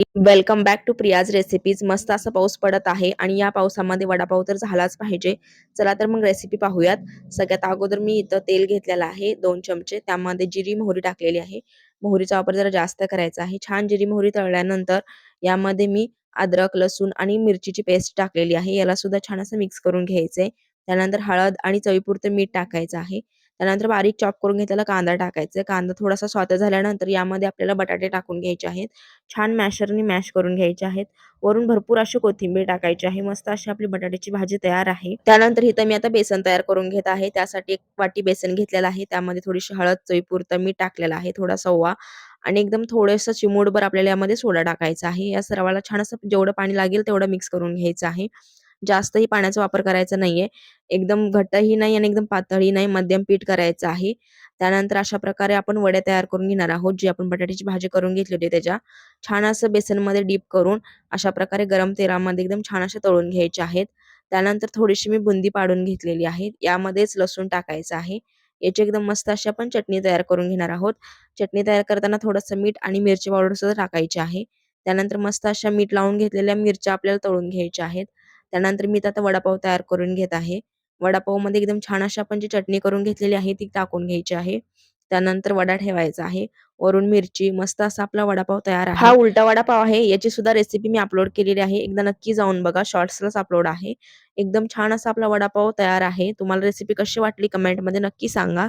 Welcome back to Priya's recipes. मस्त असा पाऊस पडत आहे आणि या पावसामध्ये वडापाव तर झालाच पाहिजे. चला तर मग रेसिपी पाहूयात. सगळ्यात अगोदर मी इथं तेल घेतलेलं आहे 2 चमचे. त्यामध्ये जिरी मोहरी टाकलेली आहे. मोहरीचा वापर जरा जास्त करायचा आहे. छान जिरी मोहरी तळल्यानंतर यामध्ये मी अद्रक, लसूण आणि मिरचीची पेस्ट टाकलेली आहे. याला सुद्धा छान असं मिक्स करून घ्यायचंय. त्यानंतर हळद आणि चवीपुरतं मीठ टाकायचं आहे. त्यानंतर बारीक चॉप करून घेतलेला कांदा टाकायचा. कांदा थोडासा सॉते झाल्यानंतर यामध्ये आपल्याला बटाटे टाकून घ्यायचे आहेत. छान मॅशरनी मॅश करून घ्यायचे आहेत. वरून भरपूर अशी कोथिंबीर टाकायची आहे. मस्त अशी आपली बटाट्याची भाजी तयार आहे. त्यानंतर इथं मी आता बेसन तयार करून घेत आहे. त्यासाठी 1 वाटी बेसन घेतलेलं आहे. त्यामध्ये थोडीशी हळद, चवीपुरतं मीठ टाकलेलं आहे, थोडासा ओवा आणि एकदम थोडंसं चिमूटभर आपल्याला यामध्ये सोडा टाकायचा आहे. या सर्वाला छान असं जेवढं पाणी लागेल तेवढं मिक्स करून घ्यायचं आहे. जास्तही पाण्याचा वापर करायचा नाहीये. एकदम घट्टही नाही आणि एकदम पातळही नाही, मध्यम पीठ करायचं आहे. त्यानंतर अशा प्रकारे आपण वड्या तयार करून घेणार आहोत. जी आपण बटाट्याची भाजी करून घेतली होती त्याच्या. छान असं बेसनमध्ये डीप करून अशा प्रकारे गरम तेलामध्ये एकदम छान अशा तळून घ्यायचे आहेत. त्यानंतर थोडीशी मी बुंदी पाडून घेतलेली आहे. यामध्येच लसूण टाकायचं आहे. याची एकदम मस्त अशी आपण चटणी तयार करून घेणार आहोत. चटणी तयार करताना थोडंसं मीठ आणि मिरची पावडर सुद्धा टाकायची आहे. त्यानंतर मस्त अशा मीठ लावून घेतलेल्या मिरच्या आपल्याला तळून घ्यायच्या आहेत. त्यानंतर मी आता वडापाव तयार करून घेत आहे. वडापावमध्ये एकदम छान अशी आपण जी चटणी करून घेतलेली आहे ती टाकून घ्यायची आहे. त्यानंतर वडा ठेवायचा आहे. वरून मिरची, मस्त असा आपला वडापाव तयार आहे. हा उलटा वडापाव आहे. याची सुद्धा रेसिपी मी अपलोड केलेली आहे. एकदा नक्की जाऊन बघा. शॉर्ट्सलाच अपलोड आहे. एकदम छान असा आपला वडापाव तयार आहे. तुम्हाला रेसिपी कशी वाटली कमेंटमध्ये नक्की सांगा.